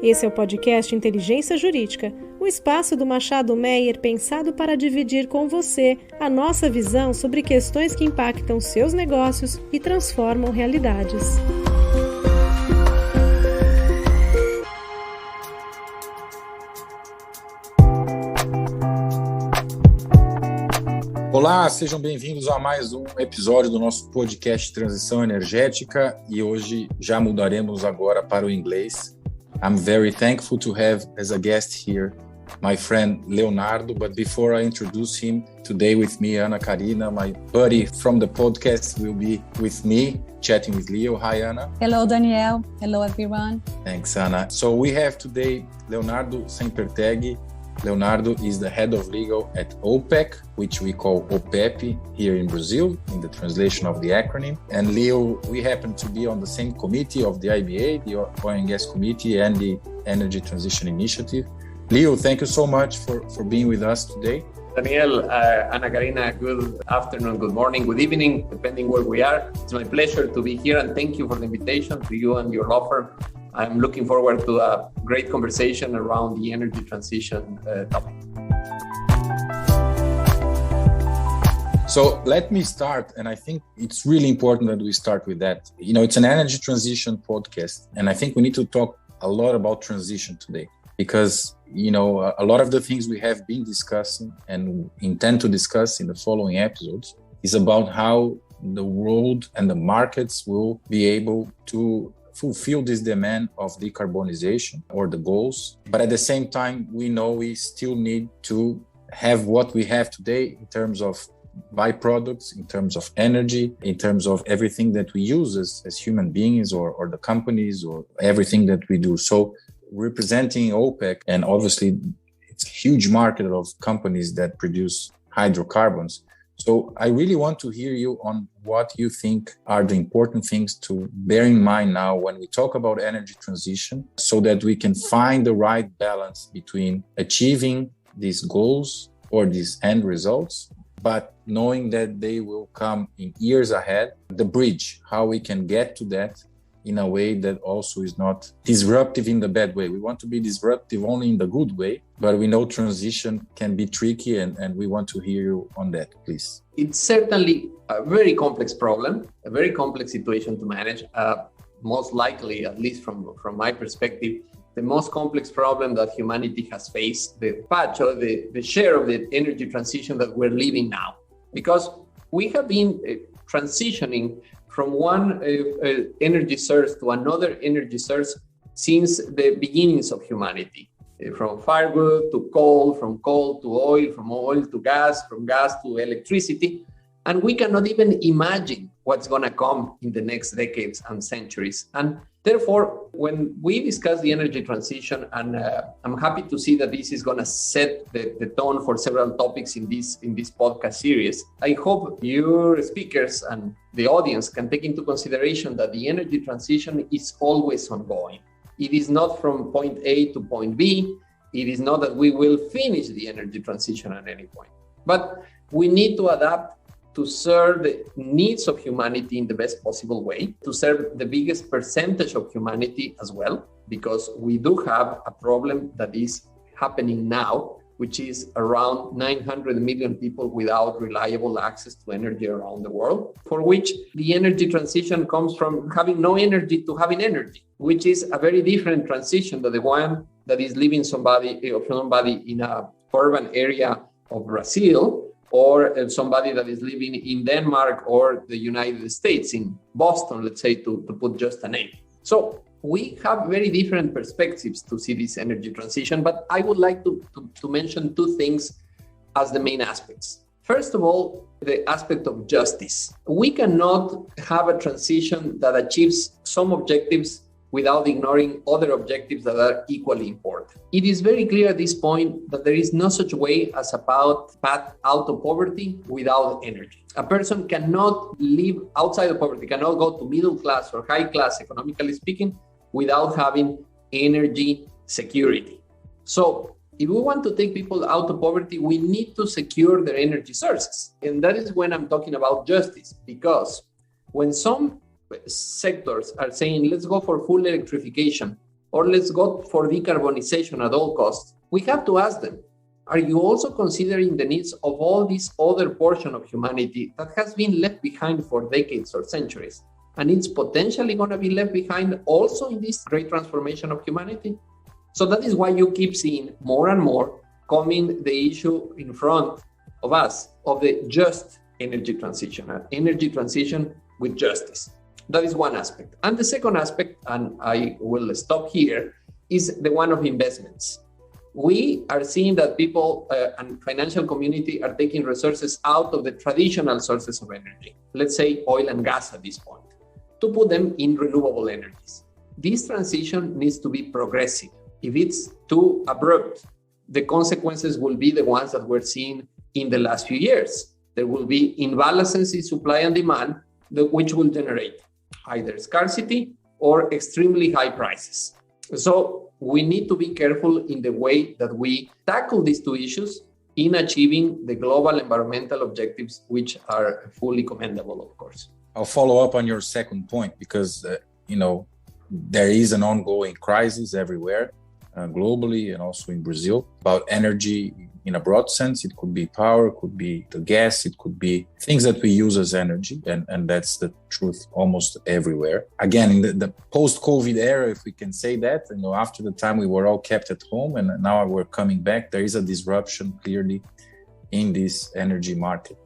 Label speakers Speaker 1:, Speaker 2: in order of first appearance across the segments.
Speaker 1: Esse é o podcast Inteligência Jurídica, o espaço do Machado Meyer pensado para dividir com você a nossa visão sobre questões que impactam seus negócios e transformam realidades.
Speaker 2: Olá, sejam bem-vindos a mais um episódio do nosso podcast Transição Energética e hoje já mudaremos agora para o inglês. I'm very thankful to have as a guest here my friend Leonardo, but before I introduce him, today with me, Ana Karina, my buddy from the podcast, will be with me, chatting with Leo. Hi, Ana.
Speaker 3: Hello, Daniel. Hello, everyone.
Speaker 2: Thanks, Ana. So we have today Leonardo Sempertegui. Leonardo is the head of legal at OPEC, which we call OPEP here in Brazil, in the translation of the acronym. And Leo, we happen to be on the same committee of the IBA, the Oil and Gas Committee, and the Energy Transition Initiative. Leo, thank you so much for being with us today.
Speaker 4: Daniel, Ana Karina, good afternoon, good morning, good evening, depending where we are. It's my pleasure to be here and thank you for the invitation to you and your law firm. I'm looking forward to a great conversation around the energy transition topic.
Speaker 2: So let me start, and I think it's really important that we start with that. You know, it's an energy transition podcast, and I think we need to talk a lot about transition today because, you know, a lot of the things we have been discussing and intend to discuss in the following episodes is about how the world and the markets will be able to fulfill this demand of decarbonization or the goals. But at the same time, we know we still need to have what we have today in terms of byproducts, in terms of energy, in terms of everything that we use as human beings or the companies or everything that we do. So representing OPEC, and obviously it's a huge market of companies that produce hydrocarbons. So I really want to hear you on what you think are the important things to bear in mind now when we talk about energy transition so that we can find the right balance between achieving these goals or these end results, but knowing that they will come in years ahead, the bridge, how we can get to that in a way that also is not disruptive in the bad way. We want to be disruptive only in the good way, but we know transition can be tricky and we want to hear you on that, please.
Speaker 4: It's certainly a very complex problem, a very complex situation to manage. Most likely, at least from my perspective, the most complex problem that humanity has faced, the patch or the share of the energy transition that we're living now. Because we have been transitioning from one energy source to another energy source since the beginnings of humanity. From firewood to coal, from coal to oil, from oil to gas, from gas to electricity. And we cannot even imagine what's going to come in the next decades and centuries. And therefore, when we discuss the energy transition, and I'm happy to see that this is going to set the tone for several topics in this podcast series, I hope your speakers and the audience can take into consideration that the energy transition is always ongoing. It is not from point A to point B. It is not that we will finish the energy transition at any point. But we need to adapt to serve the needs of humanity in the best possible way, to serve the biggest percentage of humanity as well, because we do have a problem that is happening now, which is around 900 million people without reliable access to energy around the world, for which the energy transition comes from having no energy to having energy, which is a very different transition than the one that is living somebody in a urban area of Brazil, or somebody that is living in Denmark or the United States, in Boston, let's say, to put just a name. So we have very different perspectives to see this energy transition, but I would like to mention two things as the main aspects. First of all, the aspect of justice. We cannot have a transition that achieves some objectives without ignoring other objectives that are equally important. It is very clear at this point that there is no such way as a path out of poverty without energy. A person cannot live outside of poverty, cannot go to middle class or high class, economically speaking, without having energy security. So if we want to take people out of poverty, we need to secure their energy sources. And that is when I'm talking about justice, because when some sectors are saying, let's go for full electrification, or let's go for decarbonization at all costs, we have to ask them, are you also considering the needs of all this other portion of humanity that has been left behind for decades or centuries? And it's potentially going to be left behind also in this great transformation of humanity? So that is why you keep seeing more and more coming the issue in front of us of the just energy transition, an energy transition with justice. That is one aspect. And the second aspect, and I will stop here, is the one of investments. We are seeing that people and financial community are taking resources out of the traditional sources of energy, let's say oil and gas at this point, to put them in renewable energies. This transition needs to be progressive. If it's too abrupt, the consequences will be the ones that we're seeing in the last few years. There will be imbalances in supply and demand, which will generate either scarcity or extremely high prices. So we need to be careful in the way that we tackle these two issues in achieving the global environmental objectives, which are fully commendable, of course.
Speaker 2: I'll follow up on your second point because, there is an ongoing crisis everywhere, globally and also in Brazil, about energy in a broad sense. It could be power, it could be the gas, it could be things that we use as energy. And that's the truth almost everywhere. Again, in the post-COVID era, if we can say that, after the time we were all kept at home and now we're coming back, there is a disruption clearly in this energy market.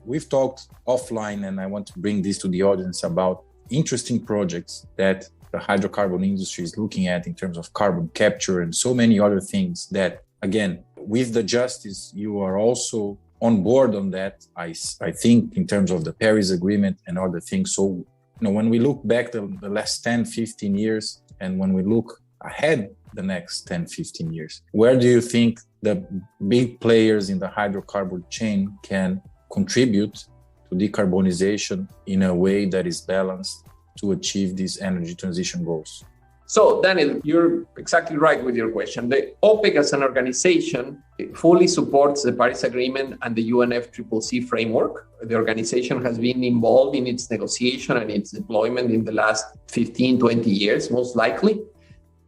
Speaker 2: We've talked offline, and I want to bring this to the audience about interesting projects that the hydrocarbon industry is looking at in terms of carbon capture and so many other things that, again, with the justice, you are also on board on that, I think, in terms of the Paris Agreement and other things. So, when we look back the last 10, 15 years, and when we look ahead the next 10, 15 years, where do you think the big players in the hydrocarbon chain can contribute to decarbonization in a way that is balanced to achieve these energy transition goals?
Speaker 4: So, Daniel, you're exactly right with your question. The OPEC as an organization fully supports the Paris Agreement and the UNFCCC framework. The organization has been involved in its negotiation and its deployment in the last 15, 20 years, most likely.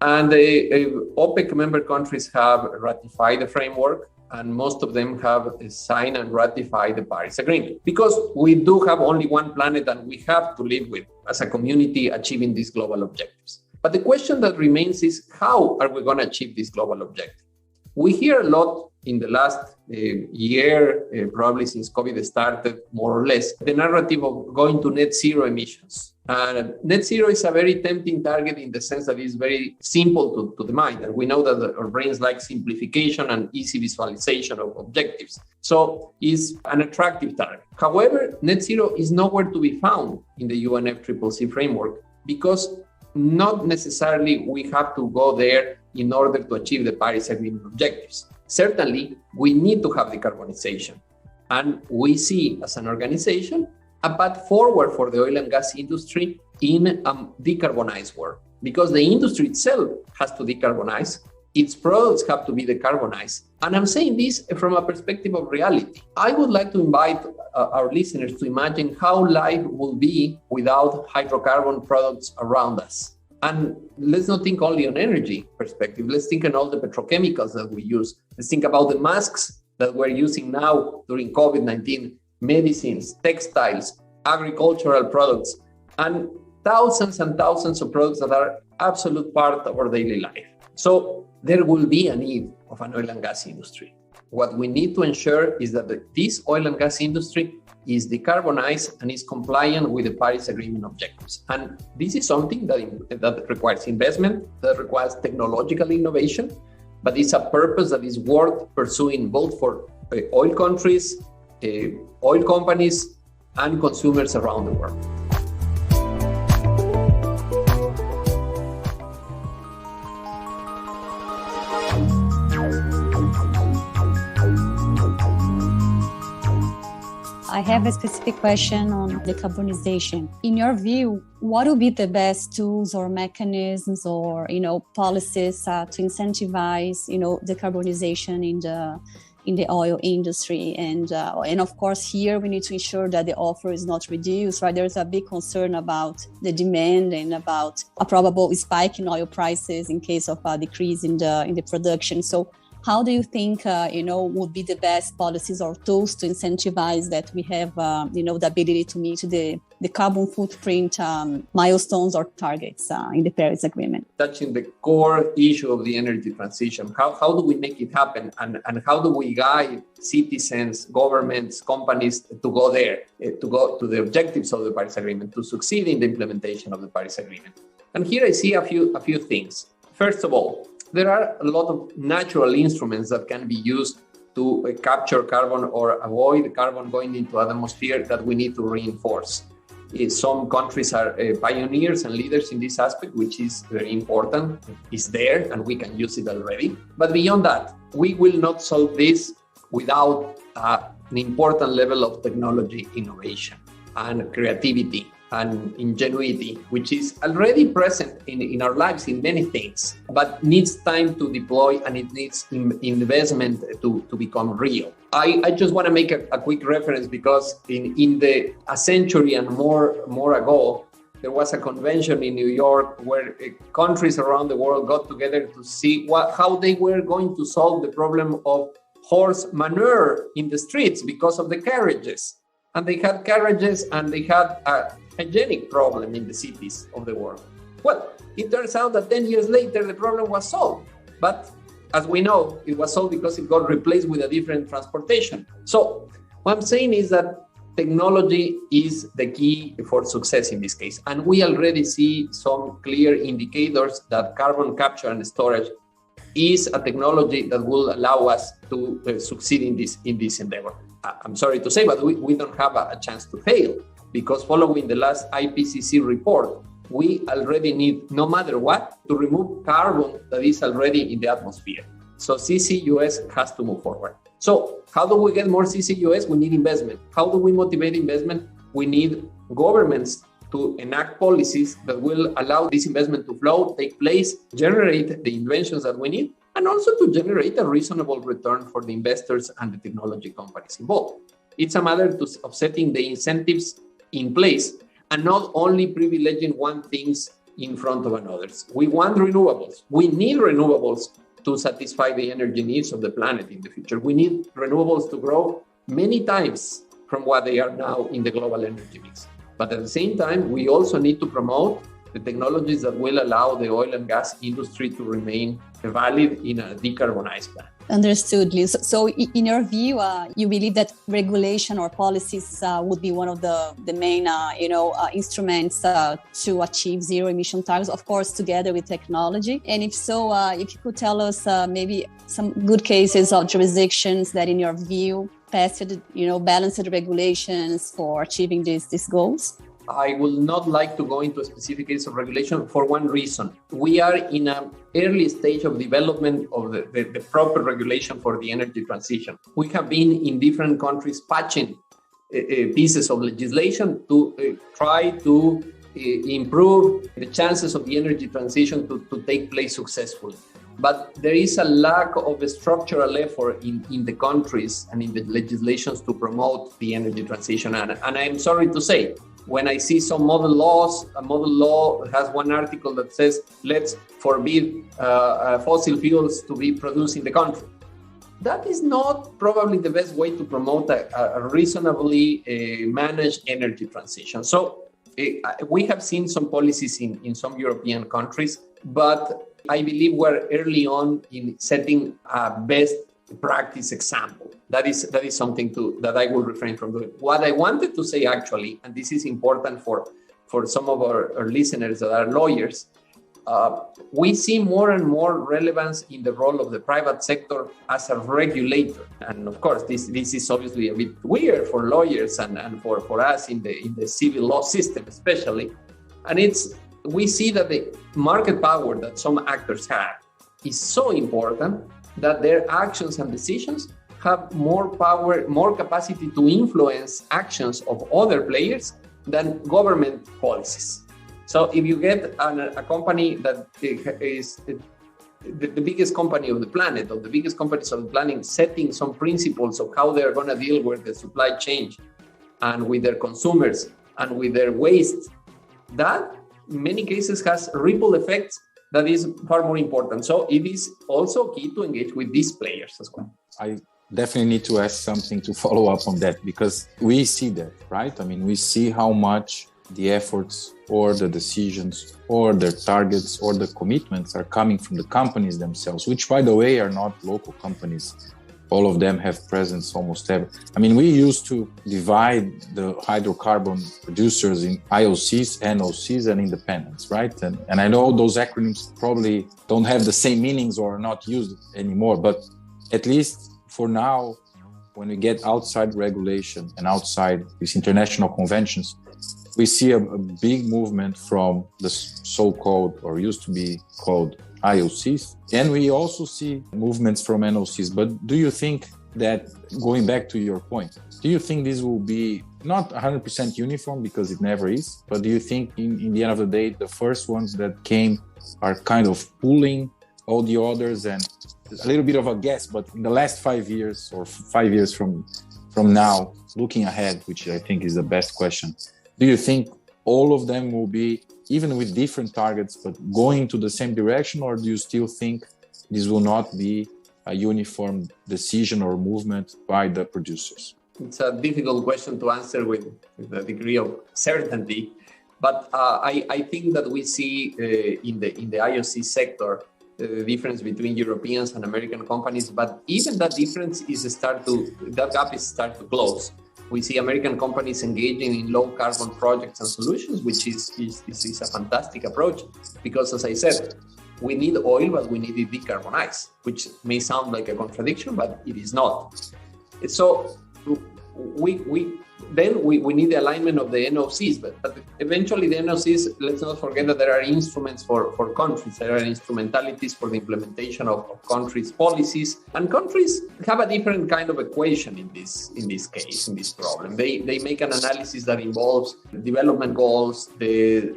Speaker 4: And the OPEC member countries have ratified the framework, and most of them have signed and ratified the Paris Agreement, because we do have only one planet and we have to live with as a community achieving these global objectives. But the question that remains is, how are we going to achieve this global objective? We hear a lot in the last year, probably since COVID started, more or less, the narrative of going to net zero emissions. Net zero is a very tempting target in the sense that it's very simple to the mind. And we know that our brains like simplification and easy visualization of objectives. So it's an attractive target. However, net zero is nowhere to be found in the UNFCCC framework, because not necessarily we have to go there in order to achieve the Paris Agreement objectives. Certainly, we need to have decarbonization. And we see as an organization a path forward for the oil and gas industry in a decarbonized world, because the industry itself has to decarbonize, its products have to be decarbonized. And I'm saying this from a perspective of reality. I would like to invite our listeners to imagine how life will be without hydrocarbon products around us. And let's not think only on energy perspective. Let's think on all the petrochemicals that we use. Let's think about the masks that we're using now during COVID-19, medicines, textiles, agricultural products, and thousands of products that are absolute part of our daily life. So there will be a need of an oil and gas industry. What we need to ensure is that this oil and gas industry is decarbonized and is compliant with the Paris Agreement objectives. And this is something that requires investment, that requires technological innovation, but it's a purpose that is worth pursuing both for oil countries, oil companies, and consumers around the world.
Speaker 3: I have a specific question on decarbonization. In your view, what would be the best tools or mechanisms or, policies to incentivize, decarbonization in the oil industry. And of course, here we need to ensure that the offer is not reduced, right? There's a big concern about the demand and about a probable spike in oil prices in case of a decrease in the production. So how do you think, would be the best policies or tools to incentivize that we have, the ability to meet the carbon footprint milestones or targets in the Paris Agreement?
Speaker 4: Touching the core issue of the energy transition, how do we make it happen? And how do we guide citizens, governments, companies to go there, to go to the objectives of the Paris Agreement, to succeed in the implementation of the Paris Agreement? And here I see a few things. First of all, there are a lot of natural instruments that can be used to capture carbon or avoid carbon going into the atmosphere that we need to reinforce. Some countries are pioneers and leaders in this aspect, which is very important. It's there and we can use it already. But beyond that, we will not solve this without an important level of technology innovation and creativity and ingenuity, which is already present in our lives in many things, but needs time to deploy and it needs investment to become real. I just want to make a quick reference because in a century and more ago, there was a convention in New York where countries around the world got together to see how they were going to solve the problem of horse manure in the streets because of the carriages. And they had carriages and they had a hygienic problem in the cities of the world. Well, it turns out that 10 years later, the problem was solved. But as we know, it was solved because it got replaced with a different transportation. So what I'm saying is that technology is the key for success in this case. And we already see some clear indicators that carbon capture and storage is a technology that will allow us to succeed in this endeavor. I'm sorry to say, but we don't have a chance to fail because following the last IPCC report, we already need, no matter what, to remove carbon that is already in the atmosphere. So CCUS has to move forward. So how do we get more CCUS? We need investment. How do we motivate investment? We need governments to enact policies that will allow this investment to flow, take place, generate the inventions that we need, and also to generate a reasonable return for the investors and the technology companies involved. It's a matter of setting the incentives in place and not only privileging one thing in front of another. We want renewables. We need renewables to satisfy the energy needs of the planet in the future. We need renewables to grow many times from what they are now in the global energy mix. But at the same time, we also need to promote the technologies that will allow the oil and gas industry to remain valid in a decarbonized plan.
Speaker 3: Understood, Liz. So in your view, you believe that regulation or policies would be one of the main, instruments to achieve zero emission targets, of course, together with technology. And if so, if you could tell us maybe some good cases of jurisdictions that in your view passed, balanced regulations for achieving these goals?
Speaker 4: I will not like to go into a specific case of regulation for one reason. We are in an early stage of development of the proper regulation for the energy transition. We have been in different countries patching pieces of legislation to try to improve the chances of the energy transition to take place successfully. But there is a lack of a structural effort in the countries and in the legislations to promote the energy transition. And I'm sorry to say, when I see some model laws, a model law has one article that says, let's forbid fossil fuels to be produced in the country. That is not probably the best way to promote a reasonably managed energy transition. So we have seen some policies in some European countries, but I believe we're early on in setting a best practice example. That is something that I will refrain from doing. What I wanted to say actually, and this is important for some of our listeners that are lawyers, we see more and more relevance in the role of the private sector as a regulator. And of course, this is obviously a bit weird for lawyers and for us in the civil law system especially. And we see that the market power that some actors have is so important that their actions and decisions have more power, more capacity to influence actions of other players than government policies. So if you get a company that is the biggest company of the planet, or the biggest companies of the planet, setting some principles of how they're going to deal with the supply chain and with their consumers and with their waste, that in many cases has ripple effects that is far more important. So it is also key to engage with these players as well.
Speaker 2: I definitely need to ask something to follow up on that, because we see that, right? I mean, we see how much the efforts or the decisions or their targets or the commitments are coming from the companies themselves, which, by the way, are not local companies. All of them have presence almost ever. I mean, we used to divide the hydrocarbon producers in IOCs, NOCs, and independents, right? And I know those acronyms probably don't have the same meanings or are not used anymore, but at least for now, when we get outside regulation and outside these international conventions, we see a big movement from the so-called, or used to be called, IOCs. And we also see movements from NOCs. But do you think that, going back to your point, do you think this will be not 100% uniform, because it never is, but do you think in the end of the day, the first ones that came are kind of pulling all the others? And a little bit of a guess, but in the last 5 years or 5 years from now, looking ahead, which I think is the best question, do you think all of them will be, even with different targets, but going to the same direction, or do you still think this will not be a uniform decision or movement by the producers?
Speaker 4: It's a difficult question to answer with a degree of certainty, but I think that we see in the IOC sector the difference between Europeans and American companies, but even that difference that gap is start to close. We see American companies engaging in low carbon projects and solutions, which is a fantastic approach, because, as I said, we need oil, but we need it decarbonized, which may sound like a contradiction, but it is not. So we need the alignment of the NOCs, but eventually the NOCs, let's not forget that there are instruments for countries. There are instrumentalities for the implementation of countries' policies, and countries have a different kind of equation in this case, in this problem. They make an analysis that involves development goals, the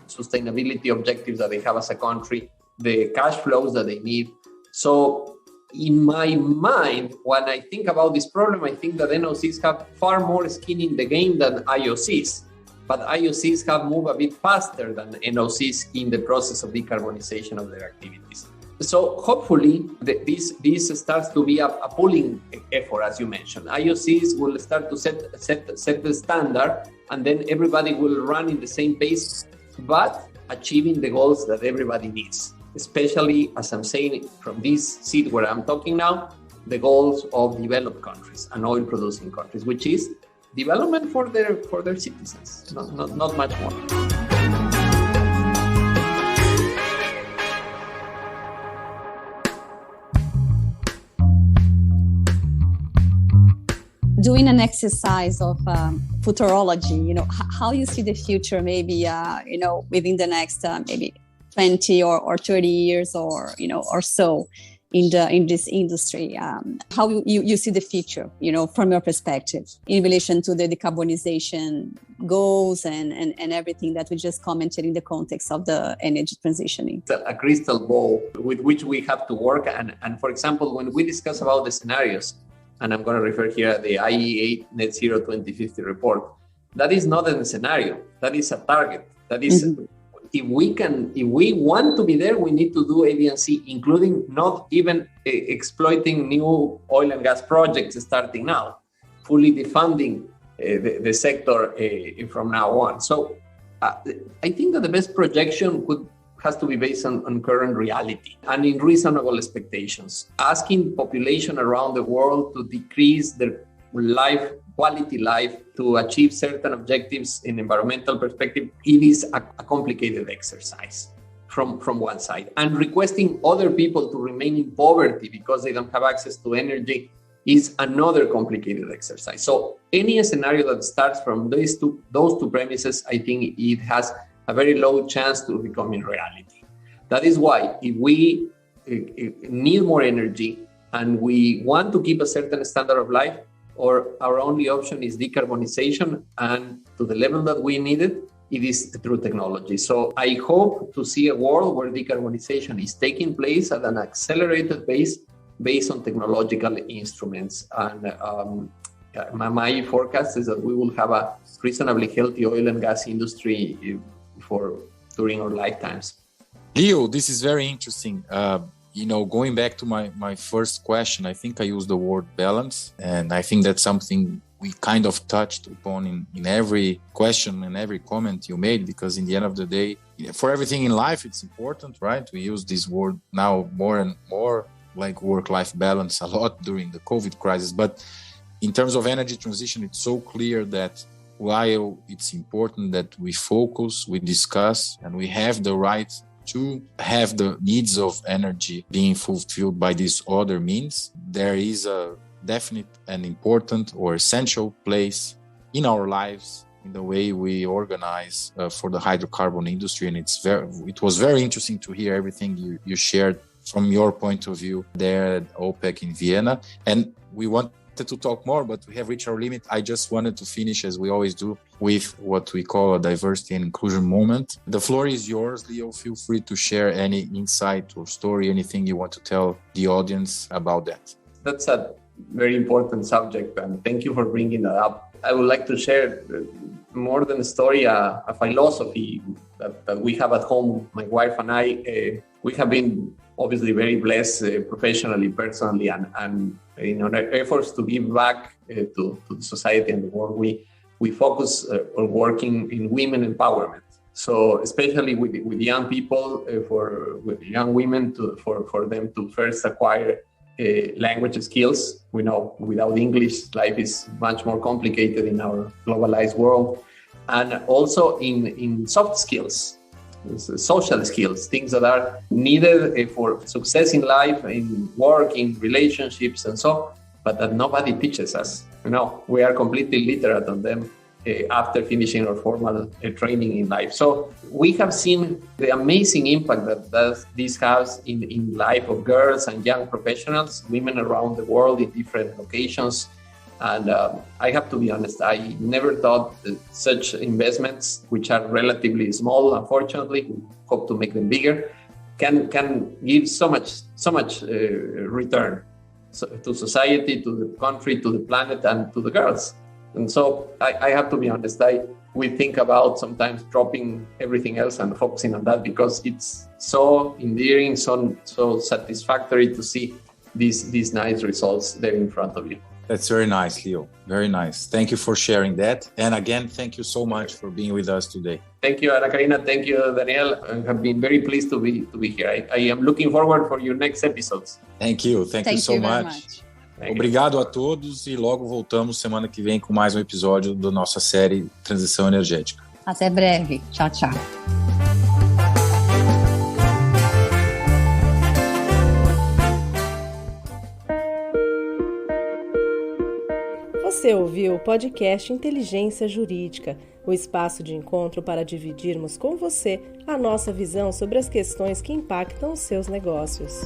Speaker 4: sustainability objectives that they have as a country, the cash flows that they need. So in my mind, when I think about this problem, I think that NOCs have far more skin in the game than IOCs. But IOCs have moved a bit faster than NOCs in the process of decarbonization of their activities. So hopefully this starts to be a pulling effort, as you mentioned. IOCs will start to set the standard, and then everybody will run in the same pace, but achieving the goals that everybody needs. Especially, as I'm saying, from this seat where I'm talking now, the goals of developed countries and oil-producing countries, which is development for their citizens, not much more.
Speaker 3: Doing an exercise of futurology, how you see the future, maybe, within the next maybe 20 or 30 years or so in this industry, how you see the future, from your perspective in relation to the decarbonization goals and everything that we just commented in the context of the energy transitioning.
Speaker 4: It's a crystal ball with which we have to work. And for example, when we discuss about the scenarios, and I'm going to refer here at the IEA Net Zero 2050 report, that is not a scenario, that is a target. That is, if we want to be there, we need to do A, B, and C, including not even exploiting new oil and gas projects starting now, fully defunding the sector from now on. So I think that the best projection has to be based on current reality and in reasonable expectations. Asking population around the world to decrease their quality life, to achieve certain objectives in environmental perspective, it is a complicated exercise from one side. And requesting other people to remain in poverty because they don't have access to energy is another complicated exercise. So any scenario that starts from those two premises, I think it has a very low chance to become in reality. That is why if we need more energy and we want to keep a certain standard of life, or our only option is decarbonization, and to the level that we need it, it is through technology. So I hope to see a world where decarbonization is taking place at an accelerated pace based on technological instruments. And my forecast is that we will have a reasonably healthy oil and gas industry during our lifetimes.
Speaker 2: Leo, this is very interesting. Going back to my first question, I think I used the word balance, and I think that's something we kind of touched upon in every question and every comment you made, because in the end of the day, for everything in life, it's important, right? We use this word now more and more, like work-life balance, a lot during the COVID crisis. But in terms of energy transition, it's so clear that while it's important that we focus, we discuss, and we have the right to have the needs of energy being fulfilled by these other means, there is a definite and important or essential place in our lives in the way we organize for the hydrocarbon industry. And it was very interesting to hear everything you shared from your point of view there at OPEC in Vienna. And we wanted to talk more, but we have reached our limit. I just wanted to finish, as we always do, with what we call a diversity and inclusion moment. The floor is yours, Leo. Feel free to share any insight or story, anything you want to tell the audience about that.
Speaker 4: That's a very important subject, and thank you for bringing that up. I would like to share more than a story, a philosophy that we have at home. My wife and I, we have been obviously very blessed professionally, personally, and in our efforts to give back to the society and the world, we focus on working in women empowerment. So especially with young people, with young women, for them to first acquire language skills. We know without English, life is much more complicated in our globalized world. And also in soft skills, social skills, things that are needed for success in life, in work, in relationships, and so, but that nobody teaches us. We are completely literate on them after finishing our formal training in life. So we have seen the amazing impact that this has in life of girls and young professionals, women around the world in different locations. And I have to be honest, I never thought that such investments, which are relatively small, unfortunately, we hope to make them bigger, can give so much return to society, to the country, to the planet, and to the girls. And so I have to be honest, we think about sometimes dropping everything else and focusing on that, because it's so endearing, so satisfactory to see these nice results there in front of you.
Speaker 2: That's very nice, Leo. Very nice. Thank you for sharing that. And again, thank you so much for being with us today.
Speaker 4: Thank you, Ana Karina. Thank you, Daniel. I have been very pleased to be here. I am looking forward for your next episodes.
Speaker 2: Thank you. Thank you so much. Obrigado a todos e logo voltamos semana que vem com mais um episódio da nossa série Transição Energética.
Speaker 3: Até breve. Tchau, tchau.
Speaker 1: Você ouviu o podcast Inteligência Jurídica, o espaço de encontro para dividirmos com você a nossa visão sobre as questões que impactam os seus negócios.